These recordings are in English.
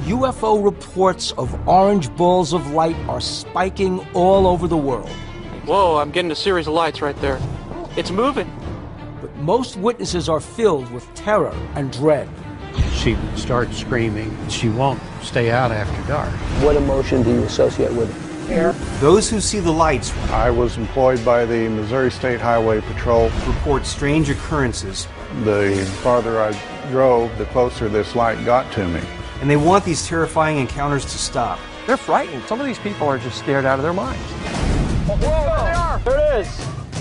UFO reports of orange balls of light are spiking all over the world. Whoa, I'm getting a series of lights right there. It's moving. But most witnesses are filled with terror and dread. She starts screaming. She won't stay out after dark. What emotion do you associate with it? Fear. Those who see the lights. I was employed by the Missouri State Highway Patrol. Report strange occurrences. The farther I drove, the closer this light got to me. And they want these terrifying encounters to stop. They're frightened. Some of these people are just scared out of their minds. Whoa, there they are! There it is!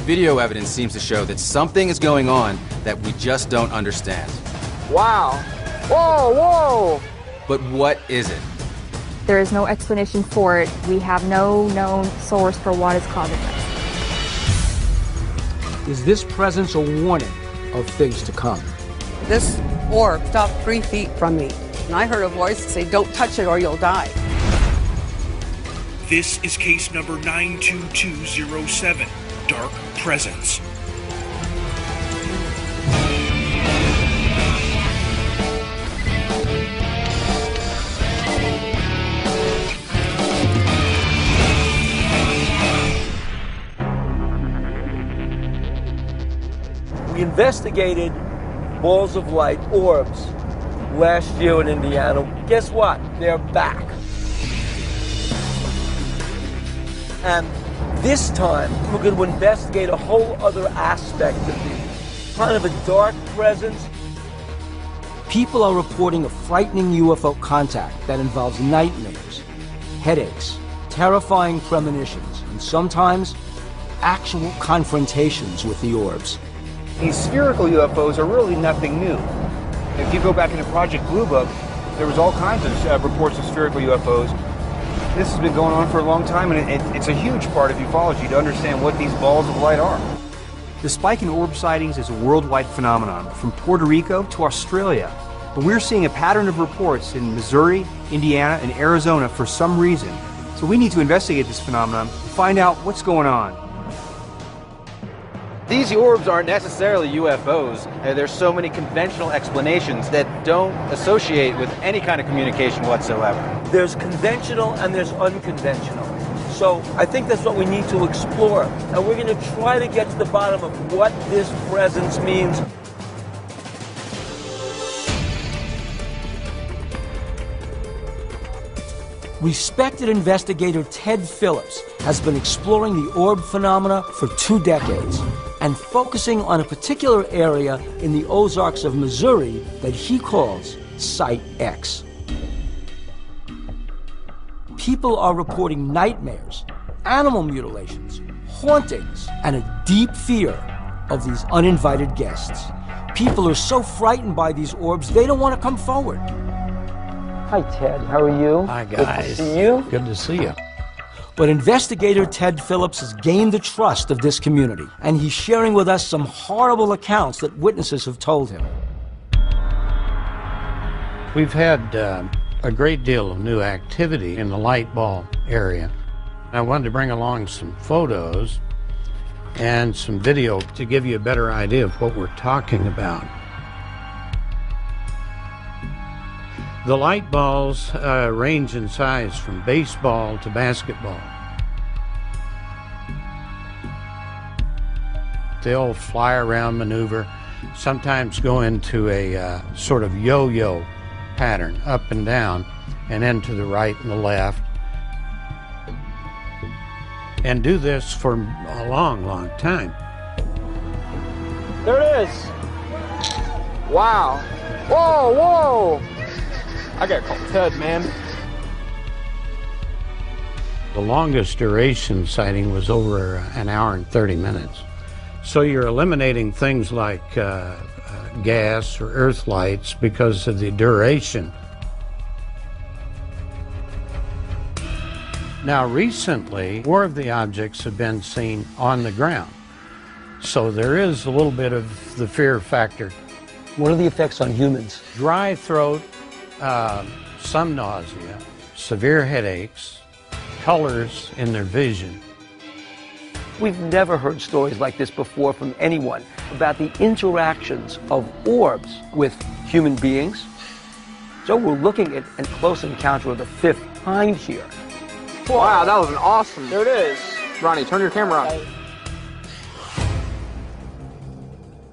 Video evidence seems to show that something is going on that we just don't understand. Wow! Whoa, whoa! But what is it? There is no explanation for it. We have no known source for what is causing this. Is this presence a warning of things to come? This orb stopped 3 feet from me, and I heard a voice say, "Don't touch it or you'll die." This is case number 92207, Dark Presence. We investigated balls of light, orbs, last year in Indiana. Guess what? They're back. And this time, we're going to investigate a whole other aspect of the kind of a dark presence. People are reporting a frightening UFO contact that involves nightmares, headaches, terrifying premonitions, and sometimes actual confrontations with the orbs. These spherical UFOs are really nothing new. If you go back into Project Blue Book, there was all kinds of reports of spherical UFOs. This has been going on for a long time, and it's a huge part of ufology to understand what these balls of light are. The spike in orb sightings is a worldwide phenomenon, from Puerto Rico to Australia. But we're seeing a pattern of reports in Missouri, Indiana, and Arizona for some reason. So we need to investigate this phenomenon and find out what's going on. These orbs aren't necessarily UFOs. There's so many conventional explanations that don't associate with any kind of communication whatsoever. There's conventional and there's unconventional. So I think that's what we need to explore. And we're going to try to get to the bottom of what this presence means. Respected investigator Ted Phillips has been exploring the orb phenomena for 2 decades and focusing on a particular area in the Ozarks of Missouri that he calls Site X. People are reporting nightmares, animal mutilations, hauntings, and a deep fear of these uninvited guests. People are so frightened by these orbs, they don't want to come forward. Hi, Ted. How are you? Hi, guys. Good to see you. Good to see you. But investigator Ted Phillips has gained the trust of this community, and he's sharing with us some horrible accounts that witnesses have told him. We've had a great deal of new activity in the light ball area. I wanted to bring along some photos and some video to give you a better idea of what we're talking about. The light balls range in size from baseball to basketball. They'll fly around, maneuver, sometimes go into a sort of yo-yo pattern, up and down, and then to the right and the left. And do this for a long, long time. There it is. Wow. Whoa, whoa. I gotta call Ted, man. The longest duration sighting was over an hour and 30 minutes. So you're eliminating things like gas or earth lights because of the duration. Now recently, more of the objects have been seen on the ground. So there is a little bit of the fear factor. What are the effects on humans? Dry throat, some nausea, severe headaches, colors in their vision. We've never heard stories like this before from anyone about the interactions of orbs with human beings So we're looking at a close encounter of the fifth kind here. Wow, that was an awesome. There it is. Ronnie, turn your camera on.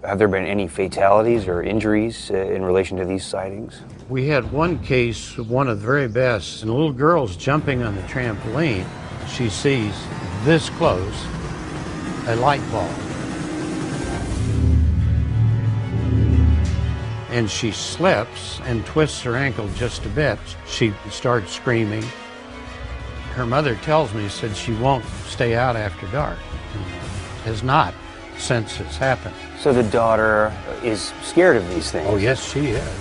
Have there been any fatalities or injuries in relation to these sightings? We had one case, one of the very best, and a little girl's jumping on the trampoline. She sees this close a light bulb. And she slips and twists her ankle just a bit. She starts screaming. Her mother tells me, said she won't stay out after dark. Has not since it's happened. So the daughter is scared of these things? Oh, yes, she is.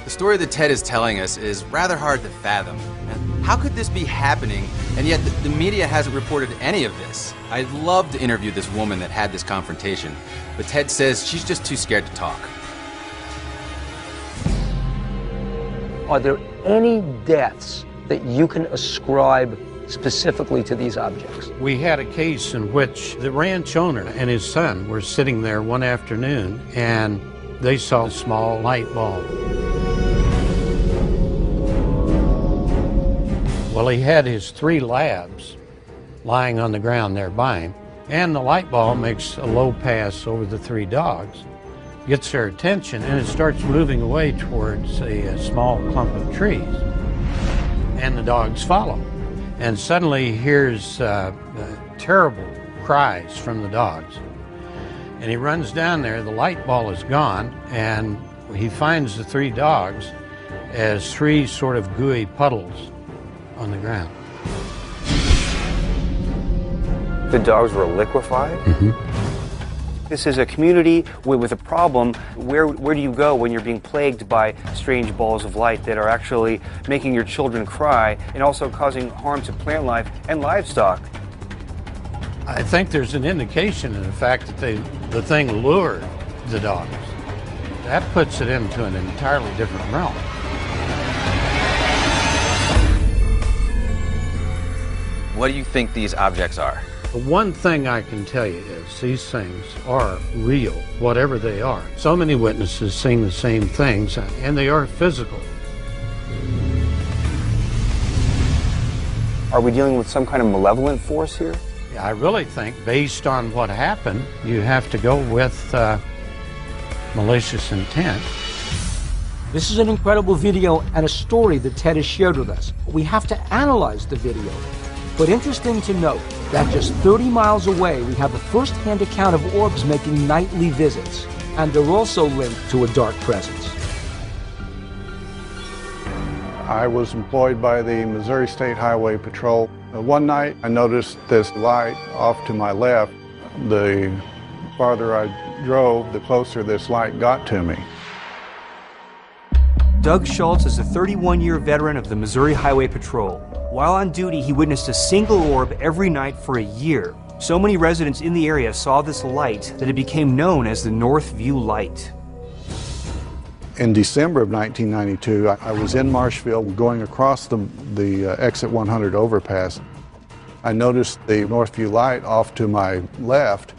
The story that Ted is telling us is rather hard to fathom. And how could this be happening, and yet the media hasn't reported any of this? I'd love to interview this woman that had this confrontation, but Ted says she's just too scared to talk. Are there any deaths that you can ascribe specifically to these objects? We had a case in which the ranch owner and his son were sitting there one afternoon and they saw a small light bulb. Well, he had his 3 labs lying on the ground nearby him, and the light bulb makes a low pass over the 3 dogs, gets their attention, and it starts moving away towards a small clump of trees. And the dogs follow. And suddenly he hears terrible cries from the dogs. And he runs down there, the light ball is gone, and he finds the 3 dogs as 3 sort of gooey puddles on the ground. The dogs were liquefied? Mm-hmm. This is a community with a problem. Where do you go when you're being plagued by strange balls of light that are actually making your children cry and also causing harm to plant life and livestock? I think there's an indication in the fact that the thing lured the dogs. That puts it into an entirely different realm. What do you think these objects are? The one thing I can tell you is these things are real, whatever they are. So many witnesses seeing the same things, and they are physical. Are we dealing with some kind of malevolent force here? I really think, based on what happened, you have to go with malicious intent. This is an incredible video and a story that Ted has shared with us. We have to analyze the video. But interesting to note that just 30 miles away, we have a first-hand account of orbs making nightly visits, and they're also linked to a dark presence. I was employed by the Missouri State Highway Patrol. One night I noticed this light off to my left. The farther I drove, the closer this light got to me. Doug Schultz is a 31-year veteran of the Missouri Highway Patrol. While on duty, he witnessed a single orb every night for a year. So many residents in the area saw this light that it became known as the North View Light. In December of 1992, I was in Marshville going across the exit 100 overpass. I noticed the Northview light off to my left,